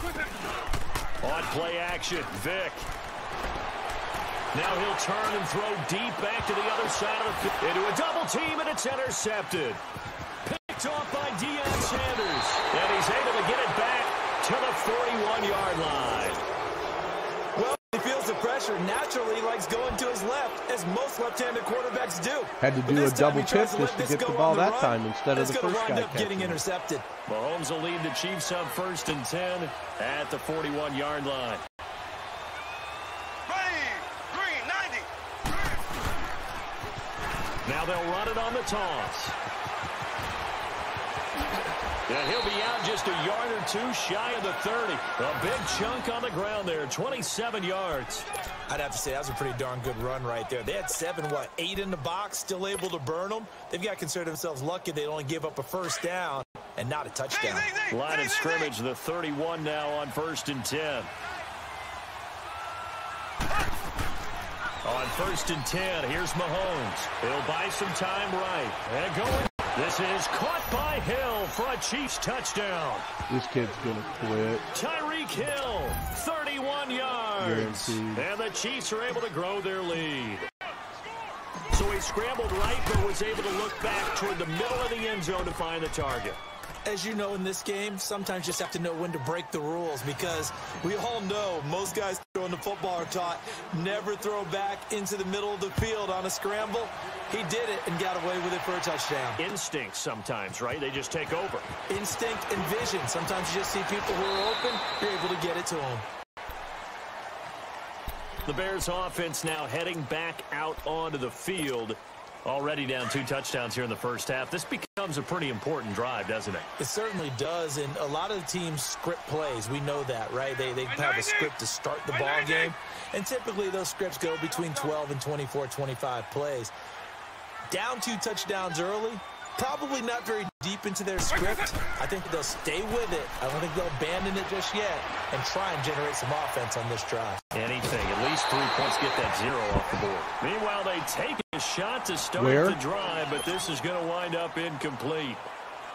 On play action, Vic. Now he'll turn and throw deep back to the other side of the field. Into a double team, and it's intercepted. Picked off by Deion Sanders. And he's able to get it back to the 41-yard line. Well, he feels the pressure. Naturally, he likes going to his left, as most left-handed quarterbacks do. Had to do a double tip just to get the ball that time instead of the first guy catching. Getting intercepted. Mahomes will lead the Chiefs up 1st and 10 at the 41-yard line. Now they'll run it on the toss. And he'll be out just a yard or two shy of the 30. A big chunk on the ground there, 27 yards. I'd have to say that was a pretty darn good run right there. They had 8 in the box, still able to burn them. They've got to consider themselves lucky they only gave up a first down and not a touchdown. Line of scrimmage, the 31 now on 1st and 10. On 1st and 10, here's Mahomes. He'll buy some time right. And going. This is caught by Hill for a Chiefs touchdown. This kid's going to quit. Tyreek Hill, 31 yards. Guaranteed. And the Chiefs are able to grow their lead. So he scrambled right, but was able to look back toward the middle of the end zone to find the target. As you know, in this game, sometimes you just have to know when to break the rules, because we all know most guys throwing the football are taught never throw back into the middle of the field on a scramble. He did it and got away with it for a touchdown. Instinct sometimes, right? They just take over. Instinct and vision. Sometimes you just see people who are open, you're able to get it to them. The Bears offense now heading back out onto the field. Already down 2 touchdowns here in the first half. This becomes a pretty important drive, doesn't it? It certainly does, and a lot of the teams script plays. We know that, right? They have a script to start the ball game, and typically those scripts go between 12 and 24, 25 plays. Down 2 touchdowns early, probably not very deep into their script. I think they'll stay with it. I don't think they'll abandon it just yet and try and generate some offense on this drive. Anything, at least 3 points, get that 0 off the board. Meanwhile, they take a shot to start the drive, but this is going to wind up incomplete.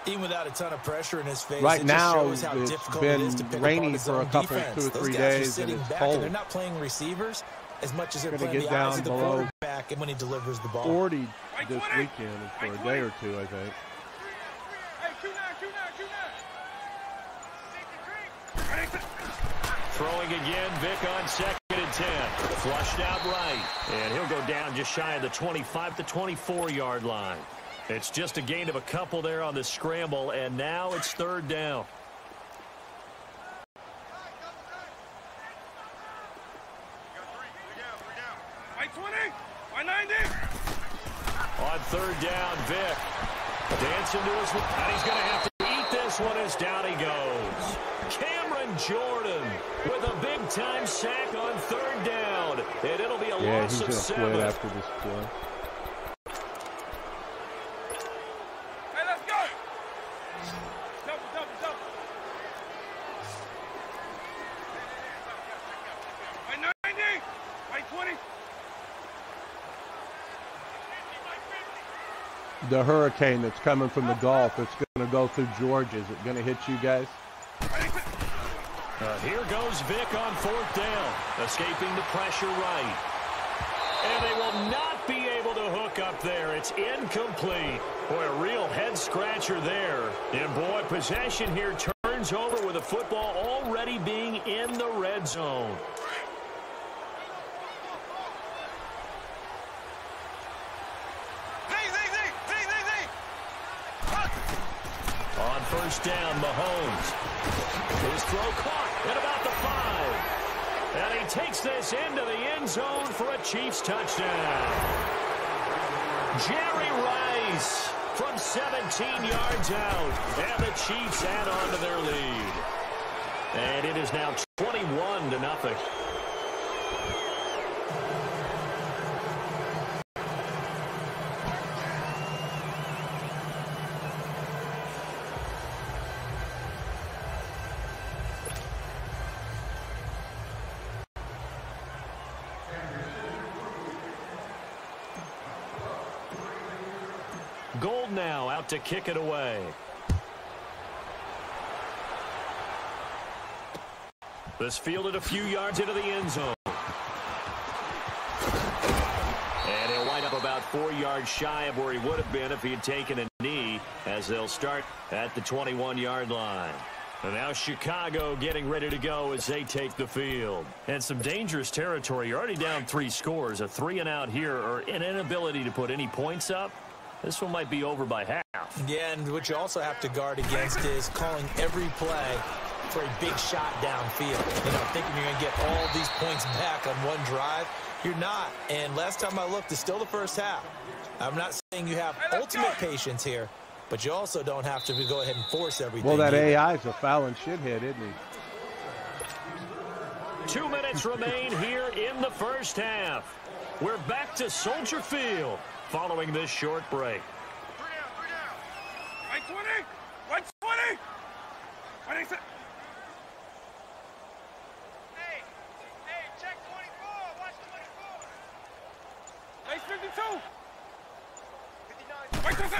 Even without a ton of pressure in his face, right now shows how difficult been it is to pick rainy up for a couple, defense. 2 or 3 Those guys days, are sitting and it's back, cold. and they're not playing receivers as much as they're playing get the eyes of the down below quarterback and when he delivers the ball. 40 this weekend for a day or 2, I think. Throwing again, Vic on 2nd and 10. Flushed out right. And he'll go down just shy of the 25 to 24-yard line. It's just a gain of a couple there on the scramble, and now it's 3rd down. On 3rd down, Vic. Dancing to his left. And he's going to have to eat this one as down he goes. Cameron Jordan with a big-time sack on 3rd down. And it'll be a loss of 7. Yeah, he's going to quit after this play. Hey, let's go. Double. By 90. By 20. The hurricane that's coming from the Gulf, it's going to go through Georgia. Is it going to hit you guys? Here goes Vic on 4th down, escaping the pressure right. And they will not be able to hook up there. It's incomplete. Boy, a real head-scratcher there. And, boy, possession here turns over with the football already being in the red zone. On 1st down, Mahomes. His throw caught at about the 5. And he takes this into the end zone for a Chiefs touchdown. Jerry Rice from 17 yards out. And the Chiefs add on to their lead. And it is now 21-0. Gold now out to kick it away. This fielded a few yards into the end zone. And he'll wind up about 4 yards shy of where he would have been if he had taken a knee, as they'll start at the 21-yard line. And now Chicago getting ready to go as they take the field. And some dangerous territory. You're already down 3 scores. A 3-and-out here, or an inability to put any points up. This one might be over by half. Yeah, and what you also have to guard against is calling every play for a big shot downfield. You know, thinking you're going to get all these points back on one drive. You're not. And last time I looked, it's still the first half. I'm not saying you have ultimate patience here, but you also don't have to go ahead and force everything. Well, that either. AI is a fouling shithead, isn't he? 2 minutes remain here in the first half. We're back to Soldier Field following this short break. 120! 120! 26! Hey, check 24. Watch 24. Base 52. 59.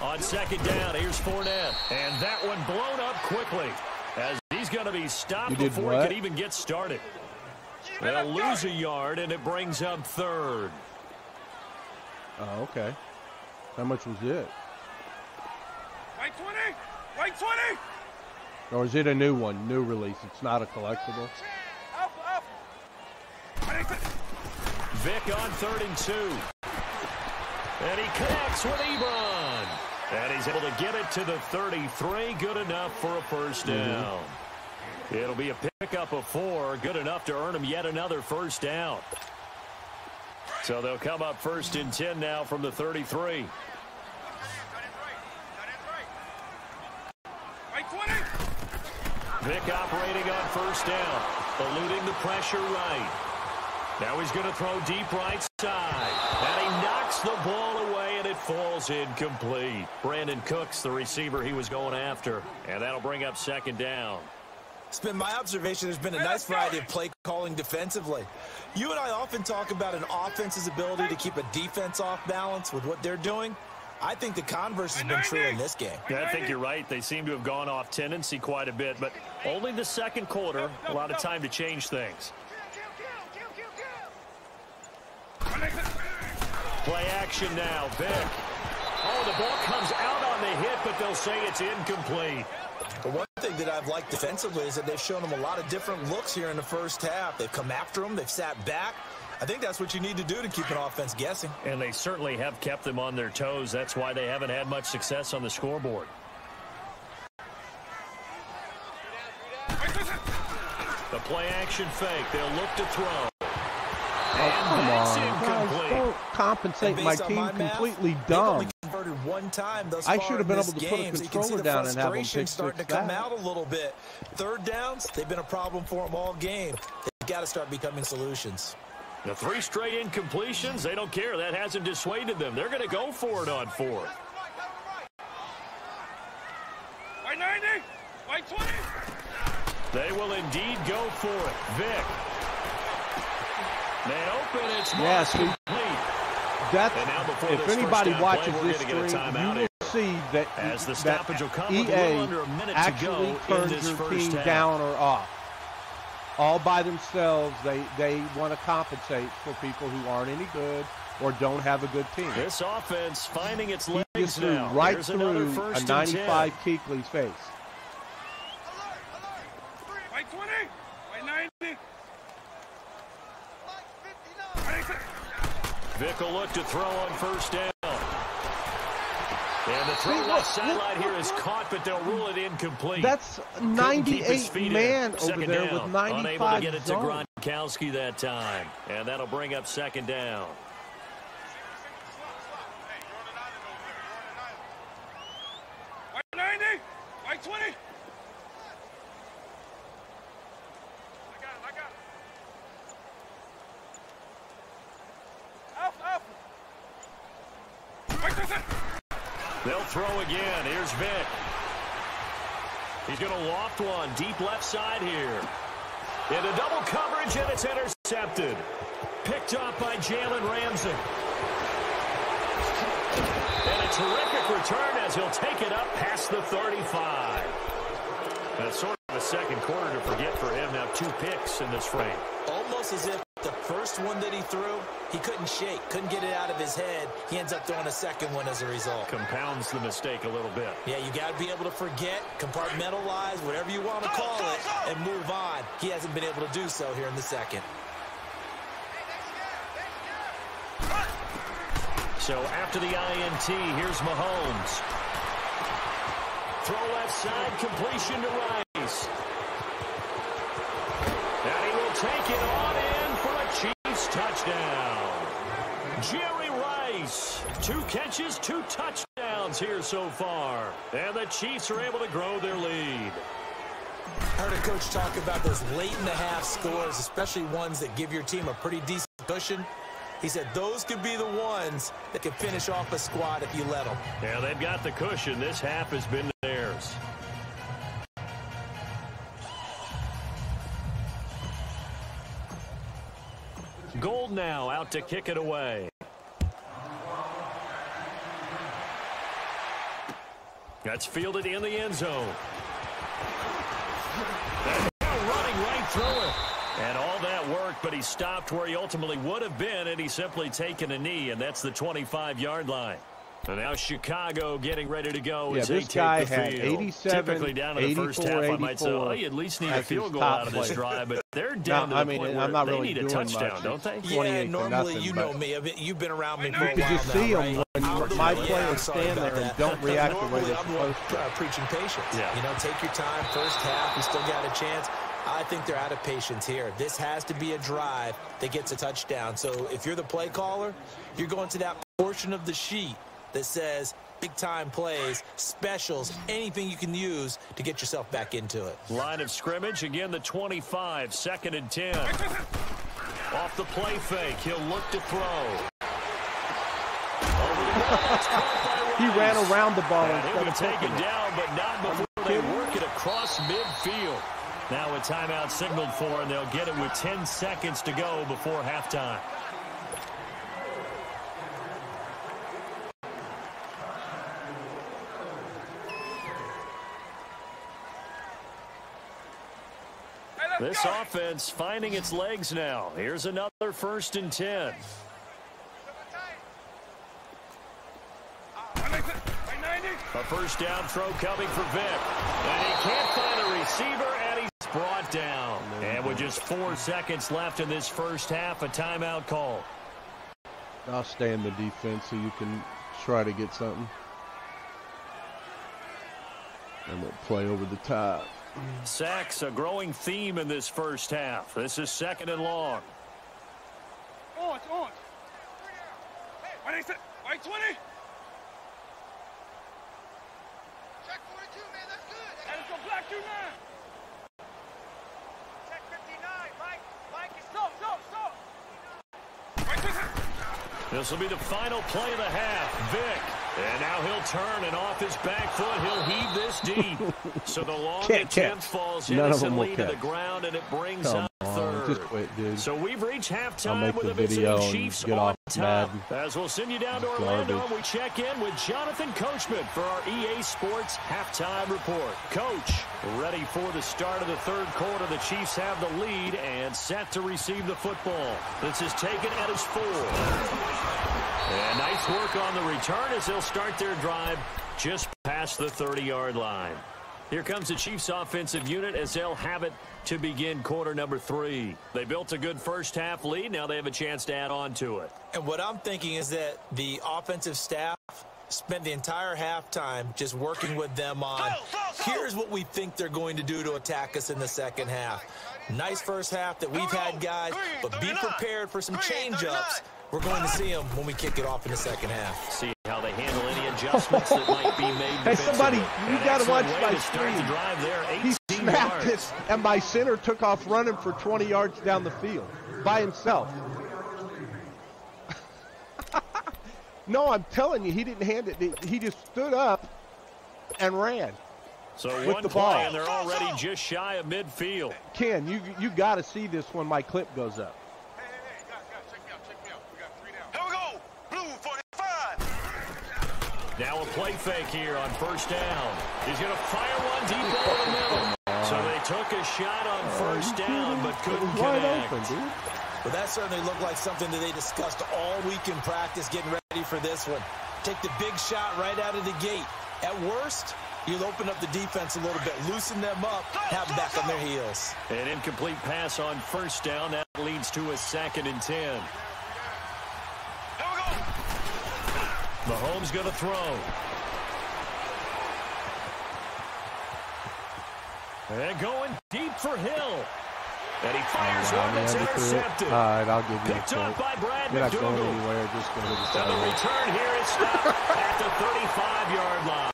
On second down, here's Fournette. And that one blown up quickly as he's going to be stopped before he can even get started. They'll lose a yard, and it brings up third. Oh, okay. How much was it? 120! 120! Or is it a new one, new release? It's not a collectible? Up! 26. Vic on 3rd and 2. And he connects with Ebron. And he's able to get it to the 33. Good enough for a first down. It'll be a pickup of 4. Good enough to earn him yet another first down. So they'll come up 1st and 10 now from the 33. Vic operating on 1st down. Eluding the pressure right. Now he's going to throw deep right side. And he knocks the ball away, and it falls incomplete. Brandon Cooks, the receiver he was going after. And that'll bring up 2nd down. It's been my observation there's been a nice variety of play calling defensively. You and I often talk about an offense's ability to keep a defense off balance with what they're doing. I think the converse has been true in this game. Yeah, I think you're right. They seem to have gone off tendency quite a bit, but only the 2nd quarter, a lot of time to change things. Play action now, Vic. Oh, the ball comes out on the hit, but they'll say it's incomplete. But one thing that I've liked defensively is that they've shown them a lot of different looks here in the first half. They've come after them. They've sat back. I think that's what you need to do to keep an offense guessing. And they certainly have kept them on their toes. That's why they haven't had much success on the scoreboard. The play action fake. They'll look to throw. Oh, come on. Guys, don't compensate my team completely dumb. Converted one time thus I far should have been in able this to put a game, so controller down and have them pick starting to come out a little bit. 3rd downs, they've been a problem for them all game. They've got to start becoming solutions. The 3 straight incompletions, they don't care. That hasn't dissuaded them. They're going to go for it on 4th. 190! 120! They will indeed go for it. Vic. They open, it's yes, that's, if anybody watches this stream, you will see that, as the stoppage will come with EA under a minute actually to go in turns this your first team half. down or off. All by themselves, they want to compensate for people who aren't any good or don't have a good team. This offense finding its legs He just threw now. right Here's through a 95 Kuechly's face. 120! 190! Vic will look to throw on 1st down. And the throw left sideline here is caught, but they'll rule it incomplete. That's 98 man over there down. with 95 Unable to get it zone. to Gronkowski that time. And that'll bring up 2nd down. They'll throw again. Here's Vic. He's going to loft one deep left side here. Into double coverage, and it's intercepted. Picked up by Jalen Ramsey. And a terrific return as he'll take it up past the 35. That's sort of a second quarter to forget for him. Now 2 picks in this frame. Almost as if the first one that he threw, he couldn't shake, couldn't get it out of his head. He ends up throwing a second one as a result. Compounds the mistake a little bit. Yeah, you got to be able to forget, compartmentalize, whatever you want to call it, and move on. He hasn't been able to do so here in the second. So after the INT, here's Mahomes. Throw left side, completion to Rice. And he will take it on in for a Chiefs touchdown. Jerry Rice, 2 catches, 2 touchdowns here so far. And the Chiefs are able to grow their lead. I heard a coach talk about those late in the half scores, especially ones that give your team a pretty decent cushion. He said those could be the ones that can finish off a squad if you let them. Yeah, they've got the cushion. This half has been theirs. Gold now out to kick it away. That's fielded in the end zone. And running right through it. And all that worked, but he stopped where he ultimately would have been, and he's simply taken a knee, and that's the 25-yard line. And now Chicago getting ready to go as they take the field. 87, typically down to the first half, I might say, oh, you at least need a field goal out of this drive, but they're down to the point where they need a touchdown, don't they? Yeah, normally you know me. I mean, you've been around me for a while now, You just see them right? when my players stand there and don't react the way they're supposed to. Preaching patience. Yeah. You know, take your time. First half, you still got a chance. I think they're out of patience here. This has to be a drive that gets a touchdown. So if you're the play caller, you're going to that portion of the sheet that says big-time plays, specials, anything you can use to get yourself back into it. Line of scrimmage, again, the 25, 2nd and 10. Off the play fake, he'll look to throw. He ran around the ball. And it would take it down, but not before they work it across midfield. Now a timeout signaled for, and they'll get it with 10 seconds to go before halftime. This offense finding its legs now. Here's another 1st and 10. A first down throw coming for Vic. And he can't find a receiver, and he's brought down. And with just 4 seconds left in this first half, a timeout call. I'll stay in the defense so you can try to get something. And we'll play over the top. Sacks, a growing theme in this first half. This is 2nd and long. On. White 20. Check 42, man. That's good. Let's go black 29. Check 59. Mike is stop. This will be the final play of the half. Vic. And now he'll turn, and off his back foot, he'll heave this deep. So the long attempt falls innocently to the ground, and it brings up third. Just quit, dude. So we've reached halftime with the visiting Chiefs on top. As we'll send you down to Orlando, and we check in with Jonathan Coachman for our EA Sports Halftime Report. Coach, ready for the start of the third quarter. The Chiefs have the lead and set to receive the football. This is taken at his 4. And nice work on the return as they'll start their drive just past the 30-yard line. Here comes the Chiefs offensive unit as they'll have it to begin quarter number 3. They built a good first half lead. Now they have a chance to add on to it. And what I'm thinking is that the offensive staff spent the entire halftime just working with them on here's what we think they're going to do to attack us in the second half. Nice first half that we've had, guys, but be prepared for some change-ups. We're going to see them when we kick it off in the second half. See how they handle any adjustments that might be made. Hey, somebody, you got to watch my screen. He snapped it, and my center took off running for 20 yards down the field by himself. No, I'm telling you, he didn't hand it. He just stood up and ran. So with one the play, ball. and they're already just shy of midfield. Ken, you got to see this when my clip goes up. Now a play fake here on first down. He's going to fire one deep over the middle. So they took a shot on first down, but couldn't connect. Open, dude. Well, that certainly looked like something that they discussed all week in practice, getting ready for this one. Take the big shot right out of the gate. At worst, you'll open up the defense a little bit, loosen them up, have them back on their heels. An incomplete pass on first down. That leads to a 2nd and 10. Mahomes going to throw. And going deep for Hill. And he fires one that's intercepted. All right, I'll give you Picked up by Brad You're not going McDougal. anywhere. Just go to the So the sideline. return here is stopped at the 35-yard line.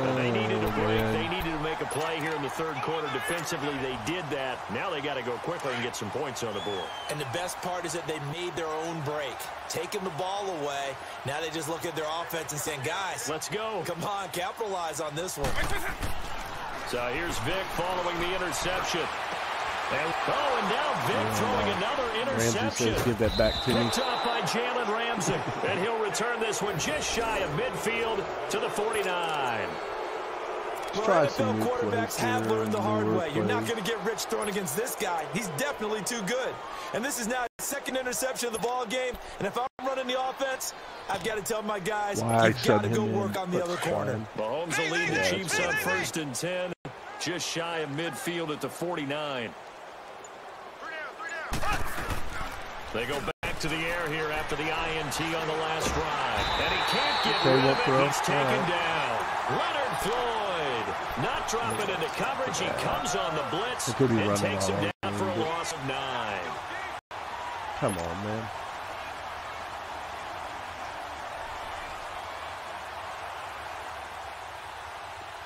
And they needed a break. They needed to make a play here in the third quarter. Defensively, they did that. Now they got to go quickly and get some points on the board. And the best part is that they made their own break, taking the ball away. Now they just look at their offense and saying, guys, let's go. Come on, capitalize on this one. So here's Vic following the interception. And now Vic throwing another interception. Ramsey says, give that back to me. Picked off by Jalen Ramsey. And he'll return this one just shy of midfield to the 49. Try some NFL new quarterbacks plays have learned the hard way. You're not plays. going to get rich throwing against this guy. He's definitely too good. And this is now his 2nd interception of the ball game. And if I'm running the offense, I've got to tell my guys, you've got to go work on the other corner. Mahomes will lead the Chiefs on 1st and 10. Just shy of midfield at the 49. They go back to the air here after the INT on the last drive. And he can't get rid of it. He's taken down. Leonard Floyd not dropping into coverage. He comes on the blitz and takes him down for a loss of 9. Come on, man.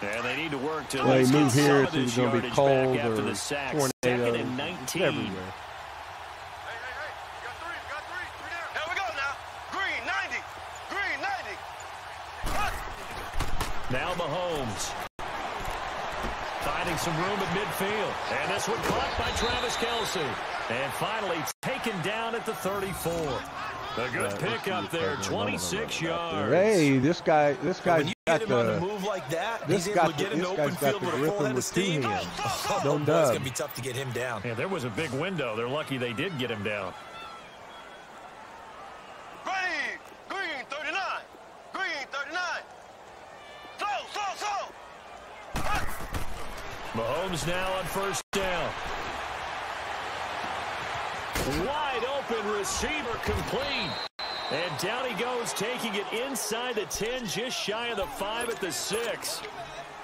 And they need to work to They get move some here. of It's this going to be yardage cold back after or the sack. tornado. 2nd and 19. Everywhere. Got three down. Here we go now. Green, 90. Green, 90. Now Mahomes. Finding some room at midfield. And this one caught by Travis Kelce. And finally taken down at the 34. A good pick up there, 26 yards. Hey, this guy's When you got get him on a the move like that, this he's able got to get the- into this open guy's got field the with a grip full him head of with two steam. hands. Oh, Don't boy, it's dub. going to be tough to get him down. Yeah, there was a big window. They're lucky they did get him down. Green, 39. Green, 39. Slow. Mahomes now on first down. Wide open receiver complete. And down he goes, taking it inside the 10, just shy of the 5 at the 6.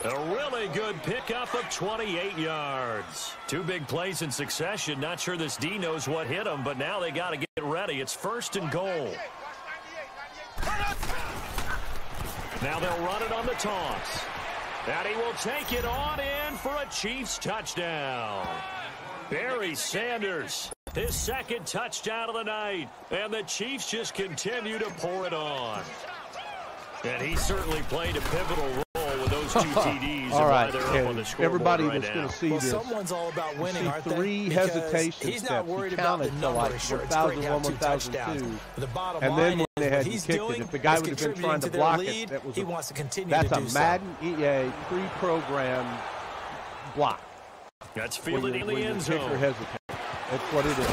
A really good pickup of 28 yards. 2 big plays in succession. Not sure this D knows what hit him, but now they got to get ready. It's 1st and goal. Now they'll run it on the toss. And he will take it on in for a Chiefs touchdown. Barry Sanders, his 2nd touchdown of the night. And the Chiefs just continue to pour it on. And he certainly played a pivotal role with those 2 TDs. All right, they're up on the scoreboard everybody right that's now. going to see Well, this. someone's all about winning, See aren't they? 3 Because hesitation he's steps. not worried He about the counted to like numbers. Sure, it's great to 1,000, have 2 1,002. touchdowns. But the bottom And line then when is they what had you he's kicked doing it, if the guy is would have been trying to contributing their block lead. it, that was he wants to continue that's to do a Madden EA pre-programmed block. That's fielded in the end zone. That's what it is.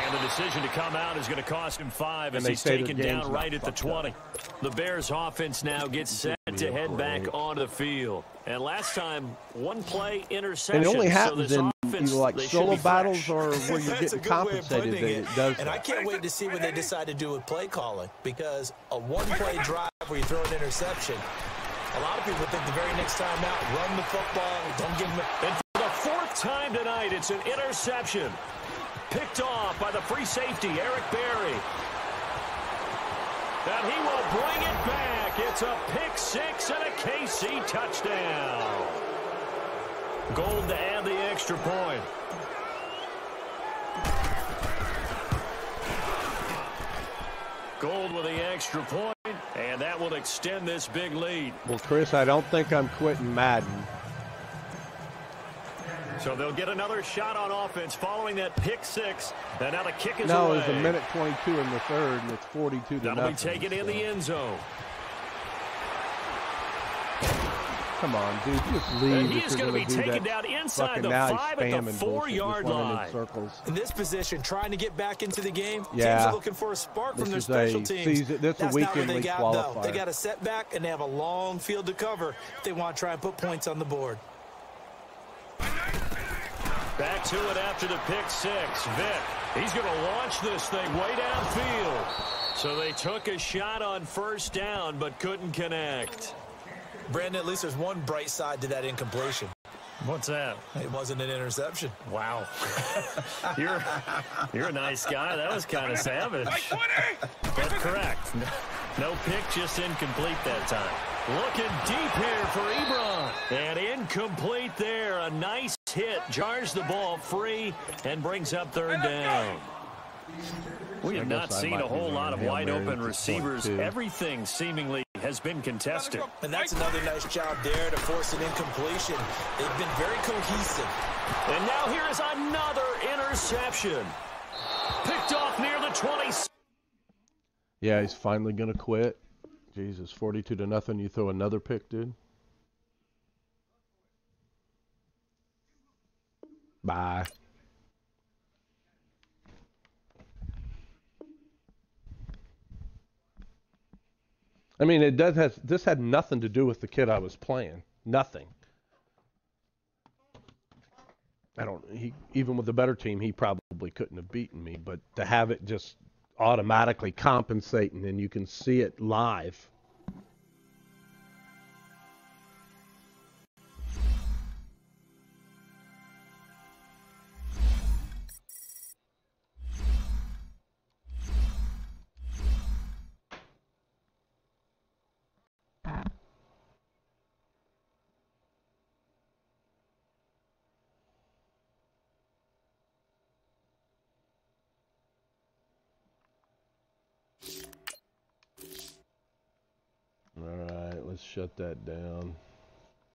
And the decision to come out is going to cost him 5 as they he's say the taken game's down not right at the fucked 20. up. The Bears offense now gets set to head back onto the field. And last time, 1 play interception. And it only happens so in offense, either like they should solo be battles fresh. or where you're That's a getting good way of compensated putting that it. it does And I that. can't wait to see what they decide to do with play calling, because a 1-play drive where you throw an interception, a lot of people think the very next time out, run the football, don't give them a... And for the 4th time tonight, it's an interception. Picked off by the free safety, Eric Berry. And he will bring it back. It's a pick 6 and a KC touchdown. Gold to add the extra point. Gold with the extra point, and that will extend this big lead. Well, Chris, I don't think I'm quitting Madden. So they'll get another shot on offense following that pick 6. And now the kick is No, away. it's a minute 22 in the 3rd, and it's 42 to That'll nothing. be taken in the end zone. Come on, dude. Just leave. And he's going to be taken down inside the 5 at the 4-yard line. In this position, trying to get back into the game, teams Yeah. are looking for a spark from their special teams. That's a not what they weekend got, qualifier. though. They got a setback, and they have a long field to cover if they want to try and put points on the board. Back to it after the pick 6. Vic, he's going to launch this thing way downfield. So they took a shot on first down, but couldn't connect. Brandon, at least there's one bright side to that incompletion. What's that? It wasn't an interception. Wow. You're a nice guy. That was kind of savage. But correct. No pick, just incomplete that time. Looking deep here for Ebron. And incomplete there. A nice hit. Jars the ball free and brings up third down. We have not seen a whole lot of wide-open receivers. Everything seemingly has been contested. And that's another nice job there to force an incompletion. They've been very cohesive. And now here is another interception. Picked off near the 20. Yeah, he's finally going to quit. Jesus, 42-0. You throw another pick, dude. Bye. I mean, this had nothing to do with the kid I was playing. Nothing. Even with a better team, he probably couldn't have beaten me, but to have it just automatically compensating and you can see it live. All right, let's shut that down.